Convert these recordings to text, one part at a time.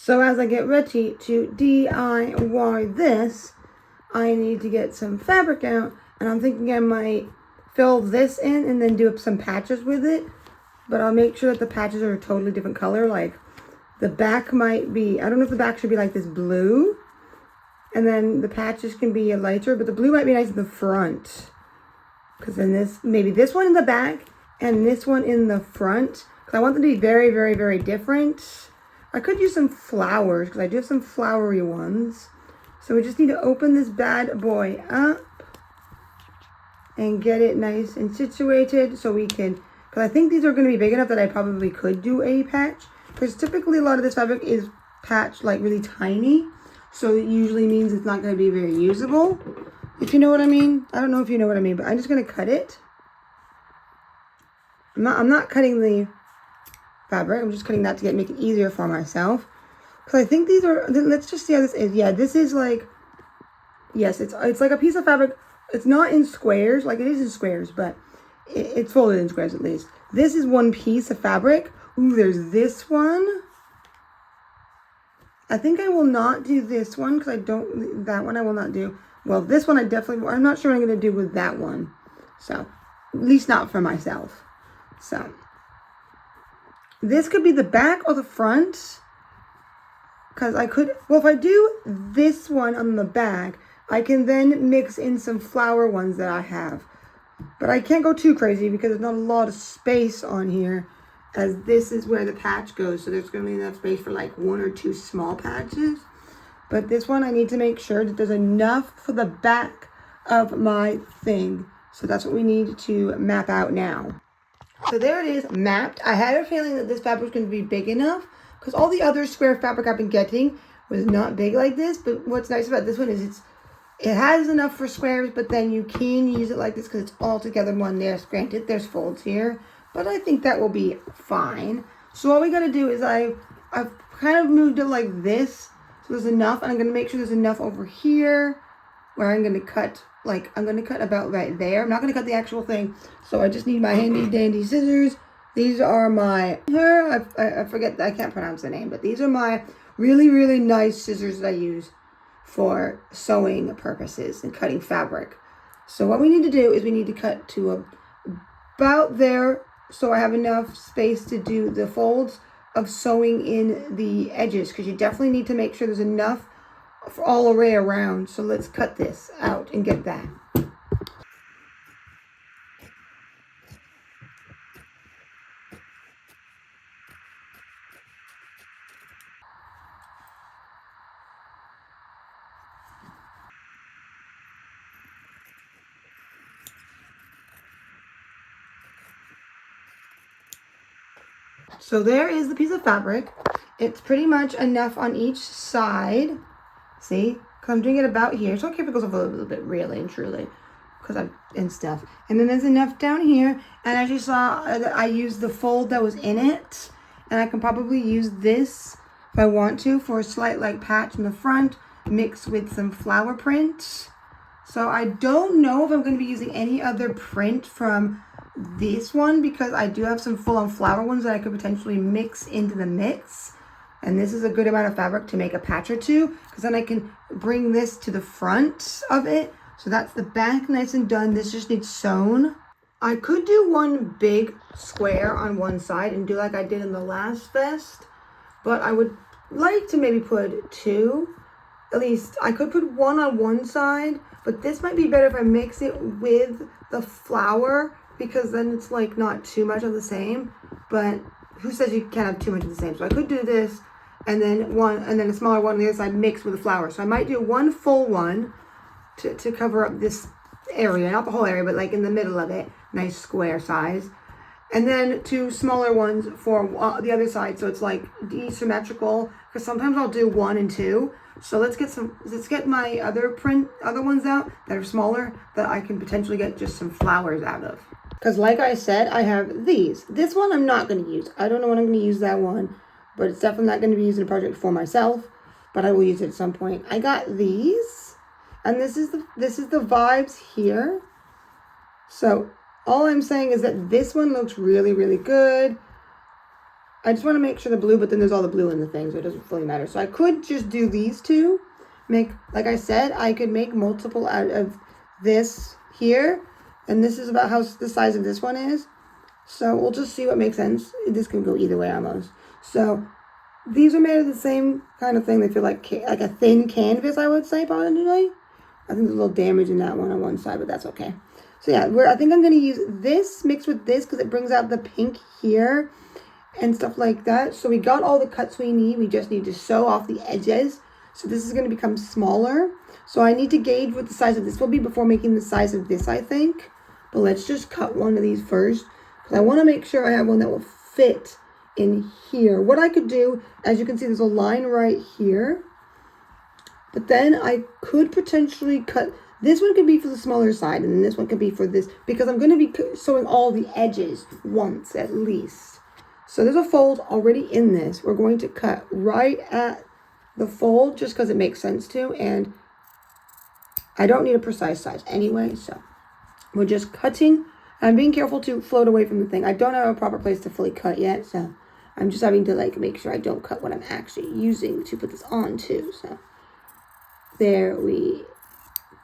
So as I get ready to DIY this, I need to get some fabric out, and I'm thinking I might fill this in and then do some patches with it, but I'll make sure that the patches are a totally different color. Like the back might be, I don't know if the back should be like this blue, and then the patches can be a lighter, but the blue might be nice in the front. Because then maybe this one in the back and this one in the front. Because I want them to be very, very, very different. I could use some flowers because I do have some flowery ones. So we just need to open this bad boy up and get it nice and situated so we can, because I think these are going to be big enough that I probably could do a patch. Because typically a lot of this fabric is patched like really tiny. So it usually means it's not going to be very usable. If you know what I mean. I don't know if you know what I mean, but I'm just going to cut it. I'm not cutting the fabric. I'm just cutting that to make it easier for myself. Because I think these are, let's just see how this is. Yeah, this is like, yes, it's like a piece of fabric. It's not in squares, like it is in squares, but it's folded in squares at least. This is one piece of fabric. Ooh, there's this one. I think I will not do this one because that one I will not do. Well, this one I'm not sure what I'm going to do with that one. So, at least not for myself. So, this could be the back or the front. Because if I do this one on the back, I can then mix in some flower ones that I have. But I can't go too crazy because there's not a lot of space on here, as this is where the patch goes. So there's going to be enough space for like 1 or 2 small patches. But this one I need to make sure that there's enough for the back of my thing. So that's what we need to map out now. So there it is, mapped. I had a feeling that this fabric was going to be big enough because all the other square fabric I've been getting was not big like this. But what's nice about this one is it has enough for squares, but then you can use it like this because it's all together one there. Granted, there's folds here, but I think that will be fine. So all we got to do is I've kind of moved it like this. So there's enough, and I'm going to make sure there's enough over here where I'm going to cut, about right there. I'm not going to cut the actual thing, so I just need my handy dandy scissors. These are my, I forget, I can't pronounce the name, but these are my really, really nice scissors that I use for sewing purposes and cutting fabric. So what we need to do is we need to cut to about there, so I have enough space to do the folds of sewing in the edges, because you definitely need to make sure there's enough for all the way around. So let's cut this out and get that. So there is the piece of fabric. It's pretty much enough on each side. See? Because I'm doing it about here. So I care if it goes off a little bit, really and truly. And stuff. And then there's enough down here. And as you saw, I used the fold that was in it. And I can probably use this if I want to for a slight patch in the front mixed with some flower print. So I don't know if I'm going to be using any other print from this one, because I do have some full-on flower ones that I could potentially mix into the mix. And this is a good amount of fabric to make a patch or two, because then I can bring this to the front of it. So that's the back, nice and done. This just needs sewn. I could do one big square on one side and do like I did in the last vest, but I would like to maybe put 2. At least I could put 1 on one side, but this might be better if I mix it with the flower, because then it's not too much of the same. But who says you can't have too much of the same? So I could do this, and then a smaller one on the other side mixed with the flower. So I might do one full one to cover up this area, not the whole area, but in the middle of it, nice square size. And then 2 smaller ones for the other side, so it's asymmetrical, because sometimes I'll do 1 and 2. So let's get my other ones out that are smaller, that I can potentially get just some flowers out of. Because like I said, I have these. This one I'm not going to use. I don't know when I'm going to use that one, but it's definitely not going to be used in a project for myself, but I will use it at some point. I got these, and this is the vibes here. So all I'm saying is that this one looks really, really good. I just want to make sure the blue, but then there's all the blue in the thing, so it doesn't fully matter. So I could just do these two. Like I said, I could make multiple out of this here. And this is about how the size of this one is. So we'll just see what makes sense. This can go either way almost. So these are made of the same kind of thing. They feel like a thin canvas, I would say, probably. I think there's a little damage in that one on one side, but that's okay. So yeah, I think I'm going to use this mixed with this because it brings out the pink here and stuff like that. So we got all the cuts we need. We just need to sew off the edges. So this is going to become smaller. So I need to gauge what the size of this will be before making the size of this, I think. But let's just cut one of these first, because I want to make sure I have one that will fit in here. What I could do, as you can see, there's a line right here. But then I could potentially cut, this one could be for the smaller side, and then this one could be for this, because I'm going to be sewing all the edges once at least. So there's a fold already in this. We're going to cut right at the fold just because it makes sense to, and I don't need a precise size anyway, so we're just cutting. I'm being careful to float away from the thing. I don't have a proper place to fully cut yet, so I'm just having to like make sure I don't cut what I'm actually using to put this on too. So there we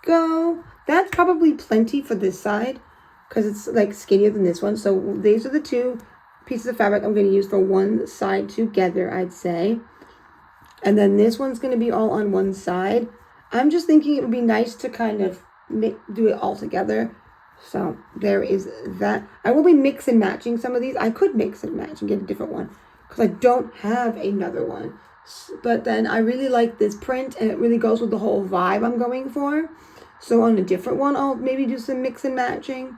go. That's probably plenty for this side because it's like skinnier than this one. So these are the two pieces of fabric I'm going to use for one side together, I'd say. And then this one's going to be all on one side. I'm just thinking it would be nice to kind of do it all together. So there is that. I will be mix and matching some of these. I could mix and match and get a different one because I don't have another one. But then I really like this print and it really goes with the whole vibe I'm going for. So on a different one, I'll maybe do some mix and matching.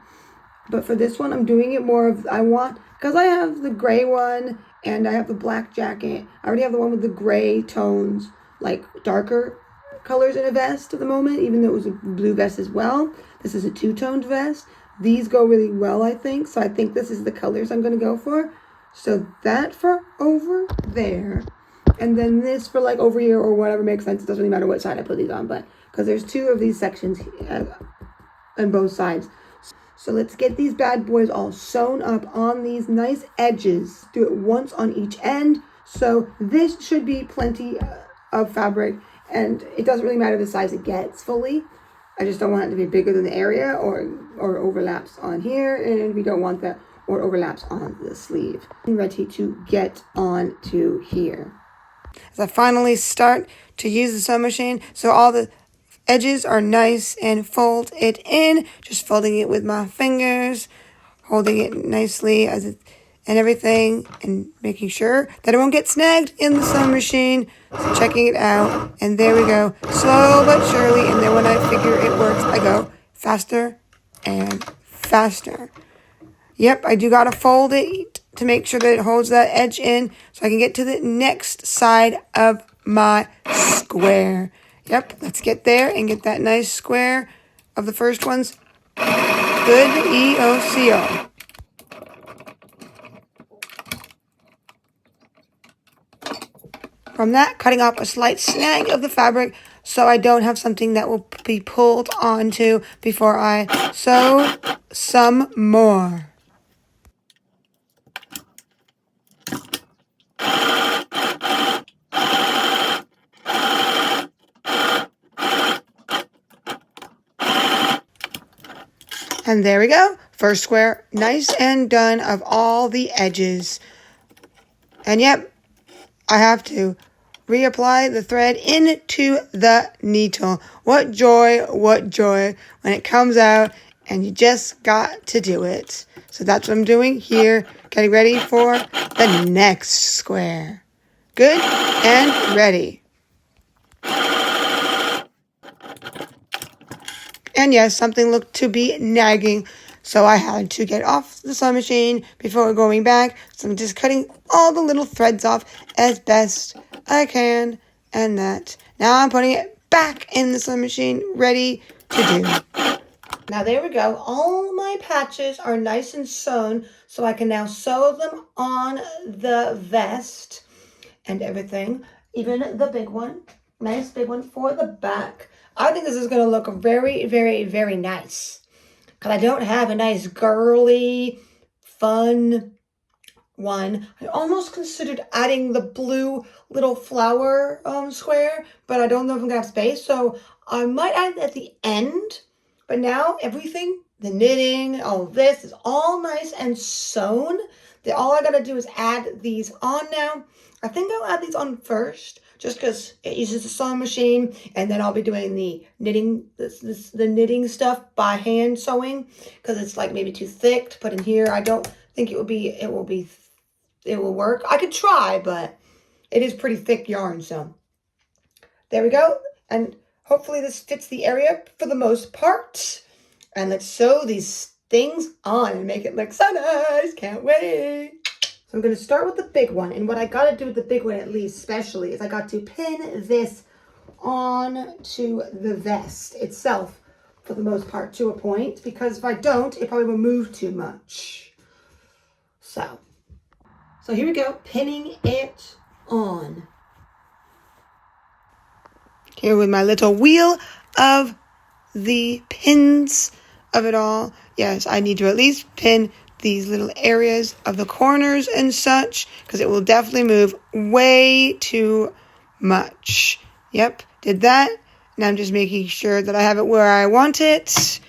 But for this one, I'm doing it more of, because I have the gray one and I have the black jacket. I already have the one with the gray tones, like darker colors in a vest at the moment, even though it was a blue vest as well. This is a two-toned vest. These go really well, I think. So I think this is the colors I'm going to go for. So that for over there. And then this for like over here or whatever makes sense. It doesn't really matter what side I put these on, but because there's two of these sections on both sides. So let's get these bad boys all sewn up on these nice edges. Do it once on each end. So this should be plenty of fabric, and it doesn't really matter the size it gets fully. I just don't want it to be bigger than the area or overlaps on here, and we don't want that or overlaps on the sleeve. I'm ready to get on to here. As I finally start to use the sewing machine, so all the edges are nice and fold it in, just folding it with my fingers, holding it nicely and everything, and making sure that it won't get snagged in the sewing machine. So checking it out, and there we go, slow but surely. And then when I figure it works, I go faster and faster. Yep, I do gotta fold it to make sure that it holds that edge in so I can get to the next side of my square. Yep, let's get there and get that nice square of the first ones. Good EOCO. From that, cutting off a slight snag of the fabric so I don't have something that will be pulled onto before I sew some more. And there we go. First square, nice and done of all the edges. And yep, I have to reapply the thread into the needle. What joy when it comes out and you just got to do it. So that's what I'm doing here, getting ready for the next square. Good and ready. And yes, something looked to be nagging, so I had to get off the sewing machine before going back. So I'm just cutting all the little threads off as best I can. And that. Now I'm putting it back in the sewing machine, ready to do. Now there we go. All my patches are nice and sewn, so I can now sew them on the vest and everything. Even the big one. Nice big one for the back. I think this is going to look very, very, very nice. Because I don't have a nice girly, fun one. I almost considered adding the blue little flower square, but I don't know if I'm gonna have space, so I might add it at the end. But now everything, the knitting, all of this is all nice and sewn. All I gotta do is add these on now. I think I'll add these on first, just because it uses the sewing machine, and then I'll be doing the knitting, the knitting stuff by hand sewing, because it's like maybe too thick to put in here. I don't think it will work. I could try, but it is pretty thick yarn, so there we go. And hopefully this fits the area for the most part. And let's sew these things on and make it look so nice. Can't wait. So I'm going to start with the big one. And what I got to do with the big one, at least especially, is I got to pin this on to the vest itself for the most part to a point. Because if I don't, it probably will move too much. So here we go, pinning it on. Here with my little wheel of the pins of it all. Yes, I need to at least pin these little areas of the corners and such, because it will definitely move way too much. Yep, did that. Now I'm just making sure that I have it where I want it.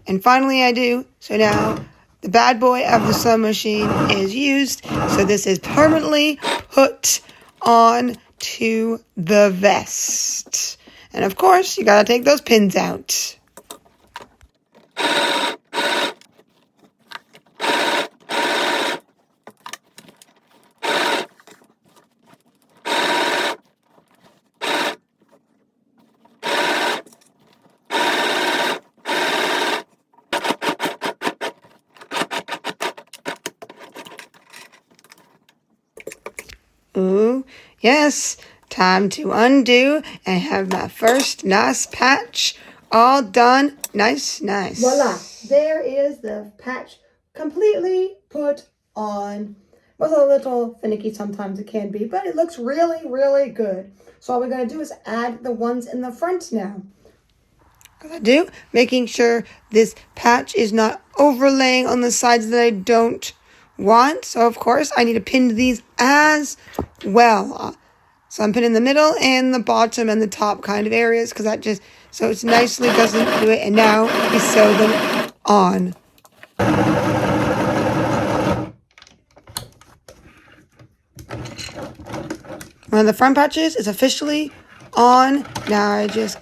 And finally I do. So now the bad boy of the sewing machine is used. So this is permanently put on to the vest. And of course, you gotta take those pins out. Ooh, yes, time to undo and have my first nice patch all done. Nice. Voila, there is the patch completely put on. Was a little finicky sometimes, it can be, but it looks really, really good. So all we're going to do is add the ones in the front now. As I do, making sure this patch is not overlaying on the sides that I don't want. So of course I need to pin these as well. So I'm pinning the middle and the bottom and the top kind of areas, because that just, so it's nicely doesn't do it. And now we sew them on. One of the front patches is officially on. Now I just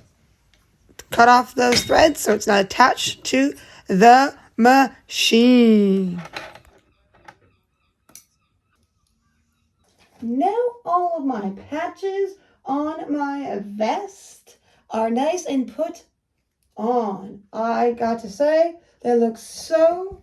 cut off those threads so it's not attached to the machine. Now all of my patches on my vest are nice and put on. I got to say, they look so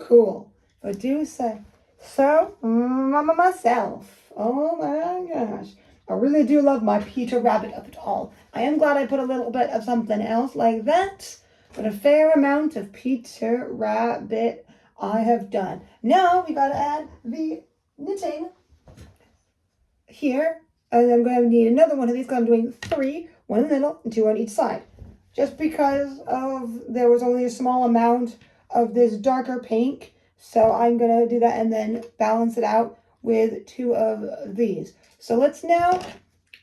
cool. I do say so myself. Oh my gosh. I really do love my Peter Rabbit of it all. I am glad I put a little bit of something else like that, but a fair amount of Peter Rabbit I have done. Now we got to add the knitting here, and I'm going to need another one of these because I'm doing 3, 1 in the middle and 2 on each side, just because of there was only a small amount of this darker pink, so I'm going to do that and then balance it out with 2 of these. So let's now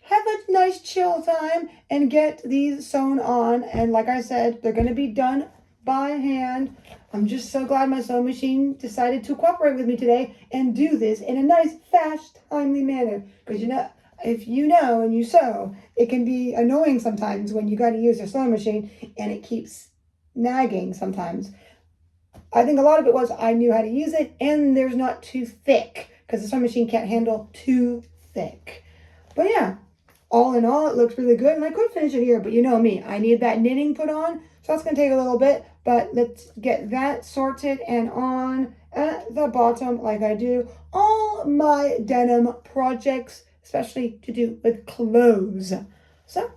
have a nice chill time and get these sewn on. And like I said, they're going to be done by hand. I'm just so glad my sewing machine decided to cooperate with me today and do this in a nice, fast, timely manner. Because you know, if you know and you sew, it can be annoying sometimes when you got to use your sewing machine and it keeps nagging sometimes. I think a lot of it was I knew how to use it and there's not too thick, because the sewing machine can't handle too thick. But yeah, all in all, it looks really good. And I could finish it here, but you know me, I need that knitting put on. So that's going to take a little bit, but let's get that sorted and on at the bottom like I do all my denim projects, especially to do with clothes. So,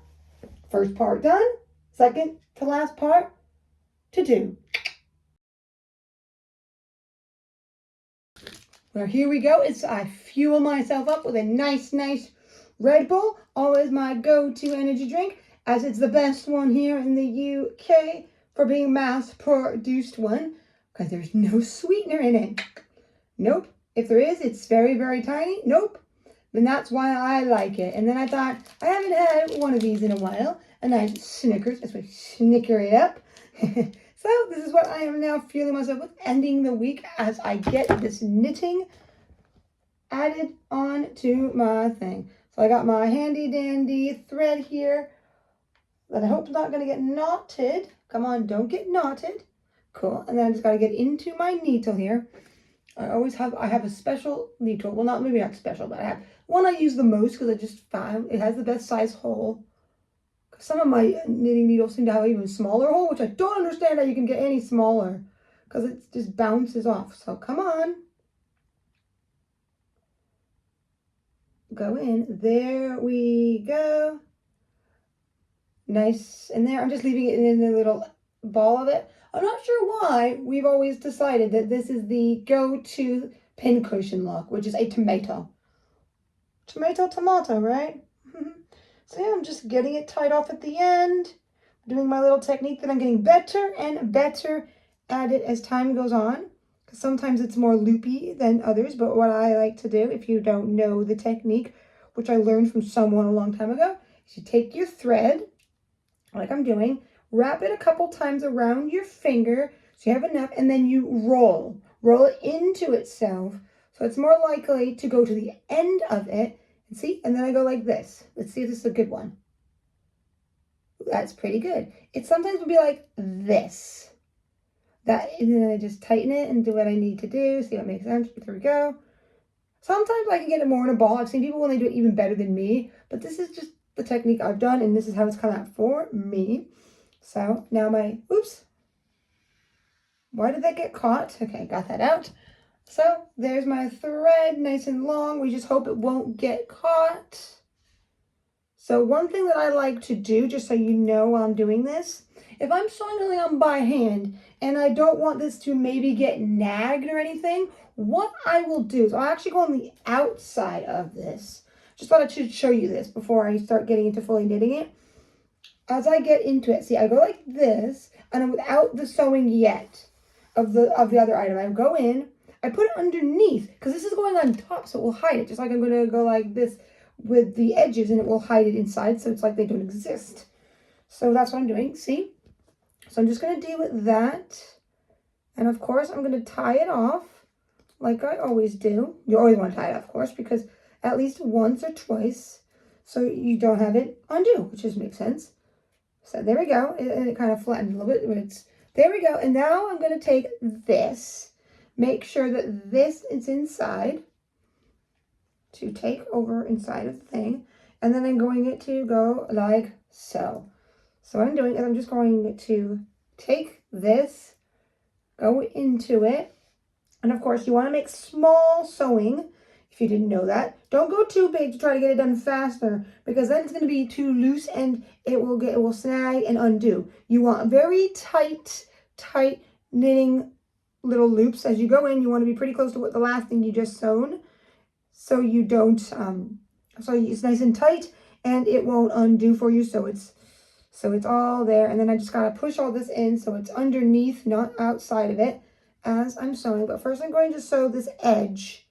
first part done, second to last part to do. Well, here we go. I fuel myself up with a nice Red Bull, always my go-to energy drink, as it's the best one here in the UK for being mass-produced one, because there's no sweetener in it. Nope, If there is, it's very, very tiny. Nope. Then that's why I like it. And then I thought, I haven't had one of these in a while. A nice Snickers. That's why snicker it up. So this is what I am now fueling myself with, ending the week as I get this knitting added on to my thing. So I got my handy dandy thread here that I hope is not going to get knotted. Come on, don't get knotted. Cool. And then I just got to get into my needle here. I have a special needle. Well, maybe not special, but I have one I use the most because I just found it has the best size hole. Some of my knitting needles seem to have an even smaller hole, which I don't understand how you can get any smaller because it just bounces off. So come on. Go in. There we go. Nice in there. I'm just leaving it in the little ball of it. I'm not sure why we've always decided that this is the go-to pincushion look, which is a tomato. Tomato, right? So yeah, I'm just getting it tied off at the end, doing my little technique that I'm getting better and better at it as time goes on. Because sometimes it's more loopy than others, but what I like to do, if you don't know the technique, which I learned from someone a long time ago, is you take your thread, like I'm doing, wrap it a couple times around your finger so you have enough, and then you roll it into itself so it's more likely to go to the end of it. And see, and then I go like this. Let's see if this is a good one. That's pretty good. It sometimes will be like this. And then I just tighten it and do what I need to do. See what makes sense. There we go. Sometimes I can get it more in a ball. I've seen people when they do it even better than me, but this is just the technique I've done, and this is how it's come out for me. So now why did that get caught? Okay, got that out. So there's my thread, nice and long. We just hope it won't get caught. So one thing that I like to do, just so you know while I'm doing this, if I'm sewing something on by hand and I don't want this to maybe get nagged or anything, what I will do is I'll actually go on the outside of this. Just thought I should show you this before I start getting into fully knitting it. As I get into it, see, I go like this, and without the sewing yet of the other item, I go in. I put it underneath because this is going on top, so it will hide it. Just like I'm going to go like this with the edges, and it will hide it inside, so it's like they don't exist. So that's what I'm doing, see? So I'm just going to deal with that. And of course, I'm going to tie it off like I always do. You always want to tie it off, of course, because at least once or twice, so you don't have it undo, which just makes sense. So there we go. It kind of flattened a little bit, but there we go. And now I'm going to take this. Make sure that this is inside to take over inside of the thing. And then I'm going to go like so. So what I'm doing is I'm just going to take this, go into it. And of course, you want to make small sewing. If you didn't know that, don't go too big to try to get it done faster, because then it's going to be too loose and it will snag and undo. You want very tight knitting little loops. As you go in, you want to be pretty close to what the last thing you just sewn, so you don't so it's nice and tight and it won't undo for you. So it's all there, and then I just gotta push all this in so it's underneath, not outside of it, as I'm sewing. But first I'm going to sew this edge.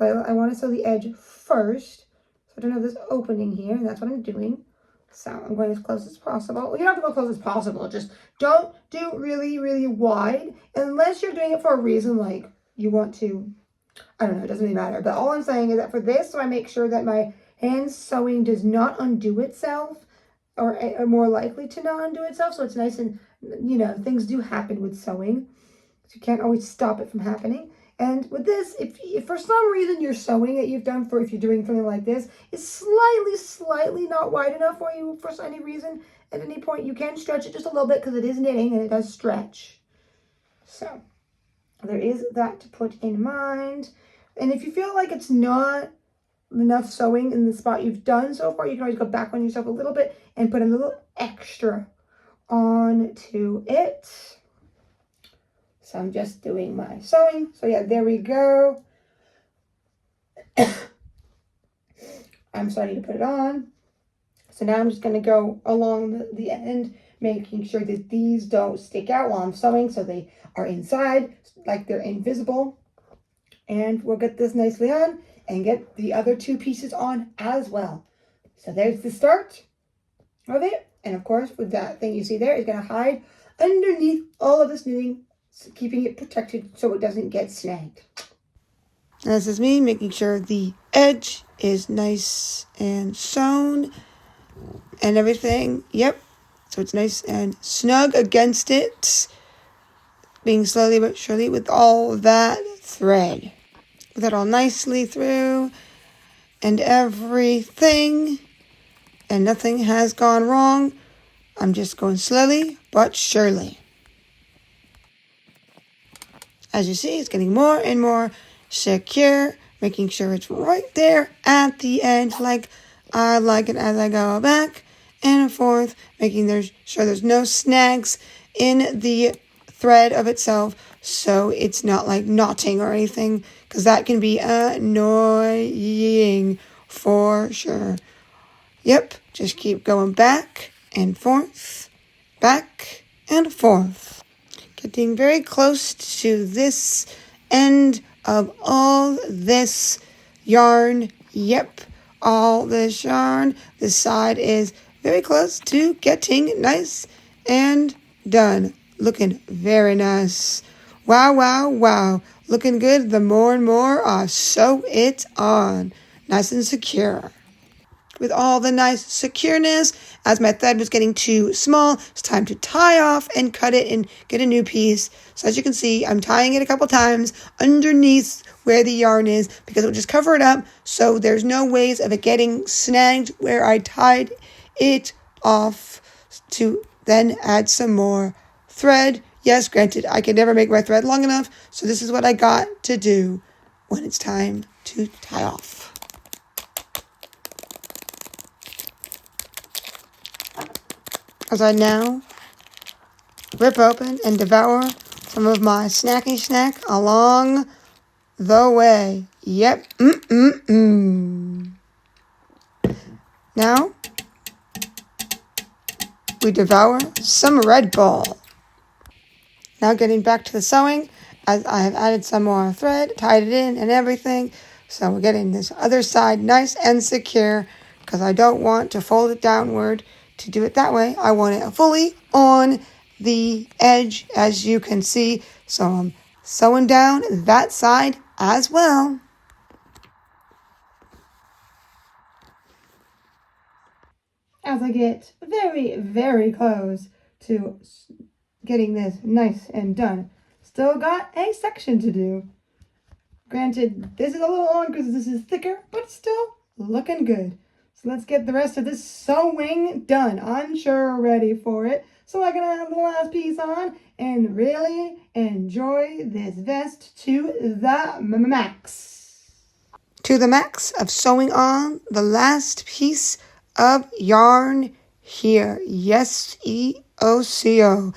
I want to sew the edge first, so I don't have this opening here, and that's what I'm doing. So I'm going as close as possible. Well, you don't have to go close as possible. Just don't do really, really wide, unless you're doing it for a reason, like you want to, I don't know, it doesn't really matter. But all I'm saying is that for this, so I make sure that my hand sewing does not undo itself, or more likely to not undo itself. So it's nice, and, you know, things do happen with sewing, so you can't always stop it from happening. And with this, if for some reason your sewing that you've done if you're doing something like this is slightly not wide enough for you for any reason, at any point, you can stretch it just a little bit because it is knitting and it does stretch. So there is that to put in mind. And if you feel like it's not enough sewing in the spot you've done so far, you can always go back on yourself a little bit and put a little extra onto it. So I'm just doing my sewing. So yeah, there we go. I'm starting to put it on. So now I'm just going to go along the end, making sure that these don't stick out while I'm sewing, so they are inside, like they're invisible. And we'll get this nicely on and get the other 2 pieces on as well. So there's the start of it. And of course, with that thing you see there, it's going to hide underneath all of this knitting, keeping it protected so it doesn't get snagged. And this is me making sure the edge is nice and sewn and everything. Yep. So it's nice and snug against it. Being slowly but surely with all that thread. With it all nicely through and everything. And nothing has gone wrong. I'm just going slowly but surely. As you see, it's getting more and more secure, making sure it's right there at the end, like I like it as I go back and forth, making sure there's no snags in the thread of itself, so it's not like knotting or anything, because that can be annoying for sure. Yep, just keep going back and forth, back and forth. Getting very close to this end of all this yarn. Yep, all this yarn. This side is very close to getting nice and done. Looking very nice. Wow, wow, wow. Looking good. The more and more I sew it on. Nice and secure. With all the nice secureness, as my thread was getting too small, it's time to tie off and cut it and get a new piece. So as you can see, I'm tying it a couple times underneath where the yarn is because it will just cover it up, so there's no ways of it getting snagged where I tied it off, to then add some more thread. Yes, granted, I can never make my thread long enough, so this is what I got to do when it's time to tie off. As I now rip open and devour some of my snacky snack along the way. Yep. Now, we devour some Red Bull. Now getting back to the sewing, as I have added some more thread, tied it in and everything. So we're getting this other side nice and secure, because I don't want to fold it downward to do it that way. I want it fully on the edge, as you can see. So I'm sewing down that side as well. As I get very, very close to getting this nice and done, still got a section to do. Granted, this is a little long because this is thicker, but still looking good. So let's get the rest of this sewing done. I'm sure ready for it. So I can have the last piece on and really enjoy this vest to the max. To the max of sewing on the last piece of yarn here. Yes, EOCO.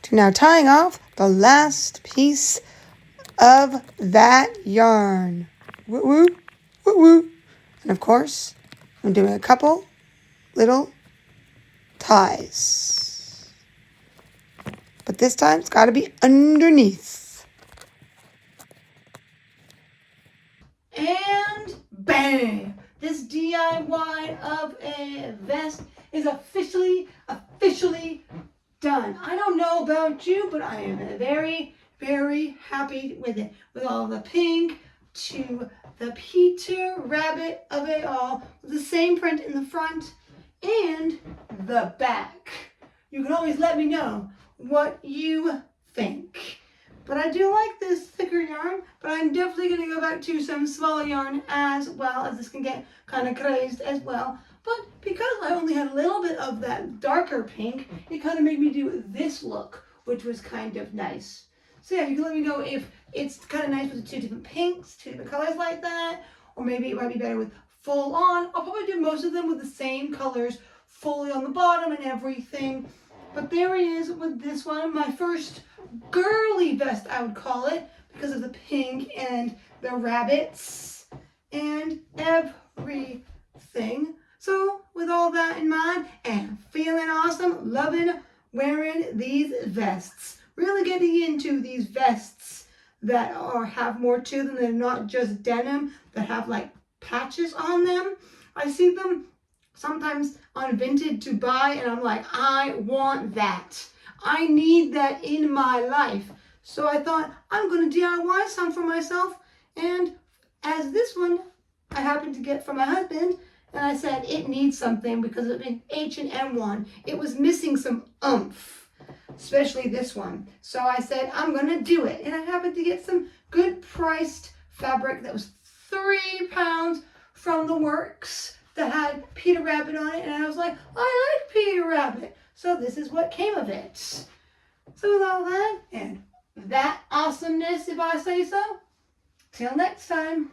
To now tying off the last piece of that yarn. Woo woo, woo woo. And of course, I'm doing a couple little ties. But this time it's got to be underneath. And bang! This DIY of a vest is officially done. I don't know about you, but I am very, very happy with it. With all the pink to the Peter Rabbit of it all, with the same print in the front and the back. You can always let me know what you think. But I do like this thicker yarn, but I'm definitely going to go back to some smaller yarn as well, as this can get kind of crazed as well. But because I only had a little bit of that darker pink, it kind of made me do this look, which was kind of nice. So yeah, you can let me know if it's kind of nice with the 2 different pinks, 2 different colors like that, or maybe it might be better with full on. I'll probably do most of them with the same colors, fully on the bottom and everything. But there he is with this one, my first girly vest, I would call it, because of the pink and the rabbits and everything. So with all that in mind and feeling awesome, loving wearing these vests, really getting into these vests that have more to them. They're not just denim, that have like patches on them. I see them sometimes on Vinted to buy, and I'm like, I want that. I need that in my life. So I thought, I'm going to DIY some for myself. And as this one I happened to get from my husband, and I said it needs something because it's an H&M one. It was missing some oomph, especially this one. So I said, I'm going to do it. And I happened to get some good priced fabric that was £3 from the Works that had Peter Rabbit on it. And I was like, I like Peter Rabbit. So this is what came of it. So with all that and that awesomeness, if I say so, till next time,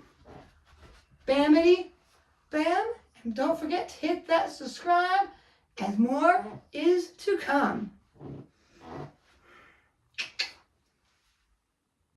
Bamity Bam. And don't forget to hit that subscribe as more is to come.